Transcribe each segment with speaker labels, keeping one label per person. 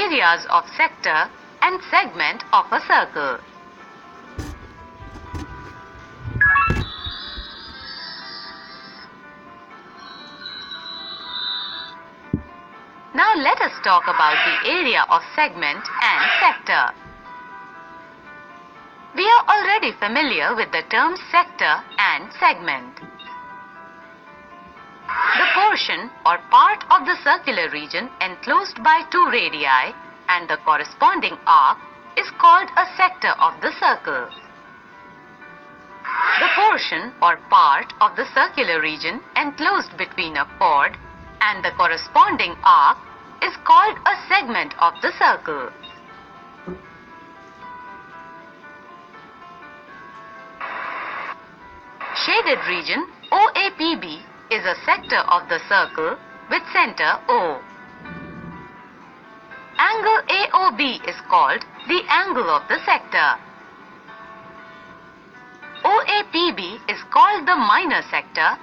Speaker 1: areas of sector and segment of a circle. Now let us talk about the area of segment and sector. We are already familiar with the terms sector and segment. The portion or part of the circular region enclosed by two radii and the corresponding arc is called a sector of the circle. The portion or part of the circular region enclosed between a chord and the corresponding arc is called a segment of the circle. Shaded region OAPB is a sector of the circle with center O. Angle AOB is called the angle of the sector. OAPB is called the minor sector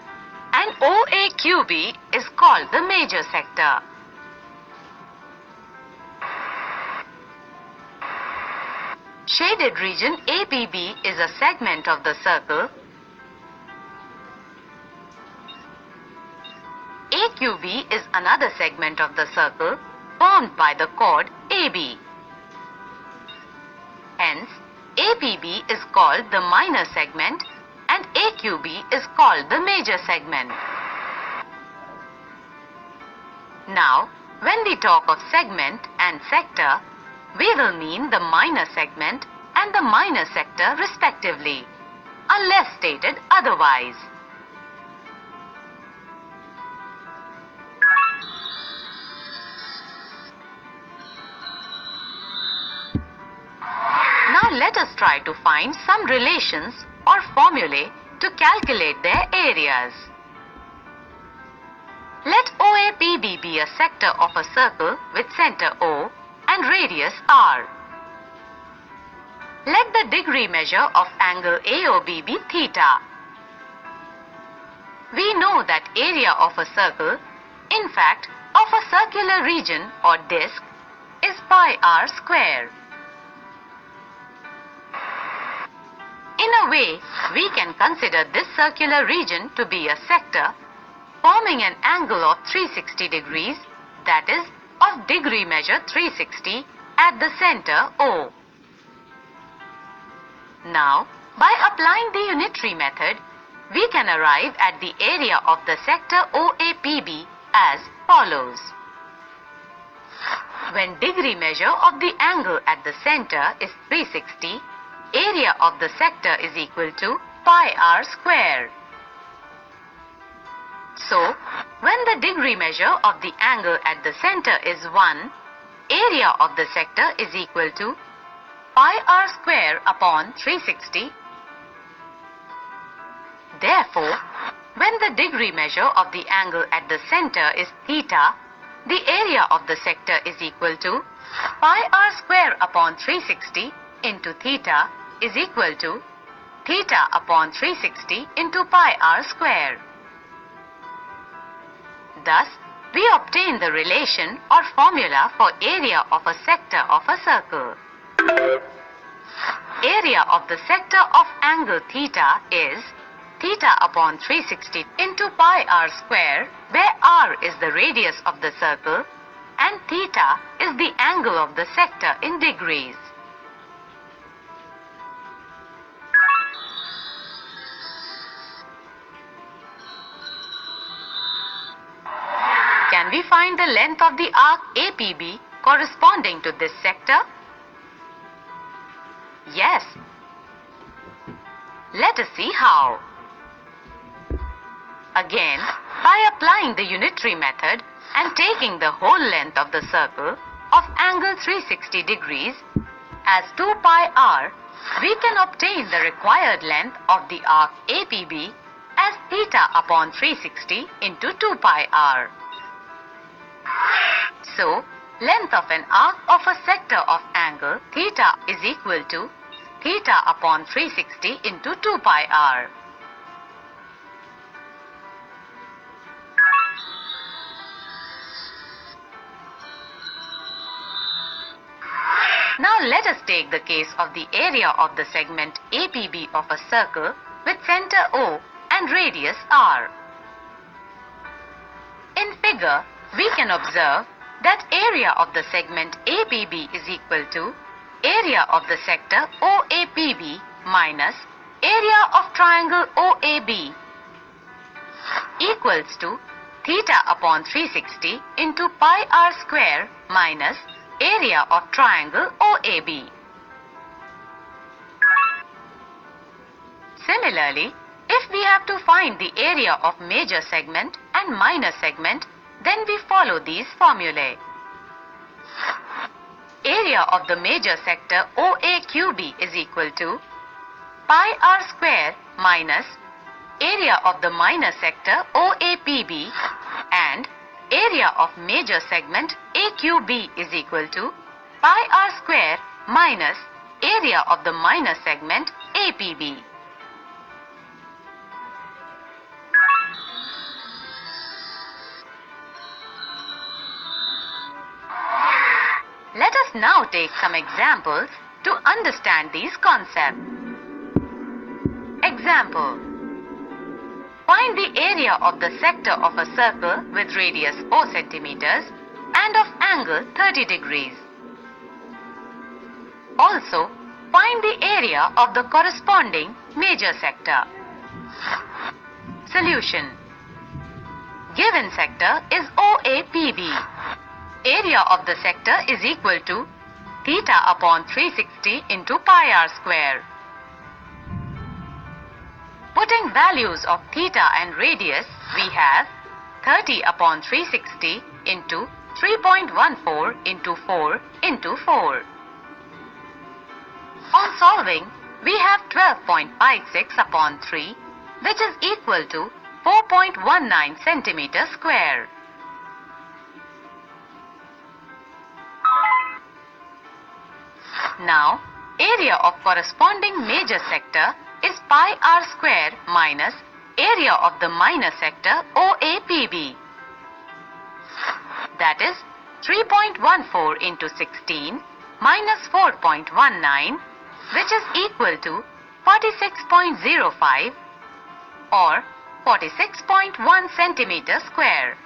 Speaker 1: and OAQB is called the major sector. Shaded region ABB is a segment of the circle. AQB is another segment of the circle formed by the chord AB. Hence, ABB is called the minor segment and AQB is called the major segment. Now, when we talk of segment and sector, we will mean the minor segment and the minor sector respectively, unless stated otherwise. Now let us try to find some relations or formulae to calculate their areas. Let OAPB be a sector of a circle with center O and radius R. Let the degree measure of angle AOB be theta. We know that area of a circle, in fact of a circular region or disk, is pi r square. In a way, we can consider this circular region to be a sector forming an angle of 360 degrees, that is, of degree measure 360 at the center O. Now, by applying the unitary method, we can arrive at the area of the sector OAPB as follows. When degree measure of the angle at the center is 360, area of the sector is equal to pi r square. So, when the degree measure of the angle at the center is 1, area of the sector is equal to pi r square upon 360. Therefore, when the degree measure of the angle at the center is theta, the area of the sector is equal to pi r square upon 360 into theta is equal to theta upon 360 into pi r square. Thus, we obtain the relation or formula for area of a sector of a circle. Area of the sector of angle theta is theta upon 360 into pi r square, where r is the radius of the circle and theta is the angle of the sector in degrees. Can we find the length of the arc APB corresponding to this sector? Yes. Let us see how. Again, by applying the unitary method and taking the whole length of the circle of angle 360 degrees as 2 pi r, we can obtain the required length of the arc APB as theta upon 360 into 2 pi r. So, length of an arc of a sector of angle theta is equal to theta upon 360 into 2 pi r. Now let us take the case of the area of the segment APB of a circle with center O and radius R. In figure, we can observe that area of the segment APB is equal to area of the sector OAPB minus area of triangle OAB equals to theta upon 360 into pi r square minus area of triangle OAB. Similarly, if we have to find the area of major segment and minor segment, then we follow these formulae. Area of the major sector OAQB is equal to pi r square minus area of the minor sector OAPB, and area of major segment AQB is equal to pi r square minus area of the minor segment APB. Let us now take some examples to understand these concepts. Example: find the area of the sector of a circle with radius O centimeters and of angle 30 degrees. Also, find the area of the corresponding major sector. Solution: given sector is OAPB. Area of the sector is equal to theta upon 360 into pi r square. Putting values of theta and radius, we have 30 upon 360 into 3.14 into 4 into 4. On solving, we have 12.56 upon 3, which is equal to 4.19 centimeters square. Now, area of corresponding major sector is pi r square minus area of the minor sector OAPB. That is 3.14 into 16 minus 4.19, which is equal to 46.05 or 46.1 centimeters square.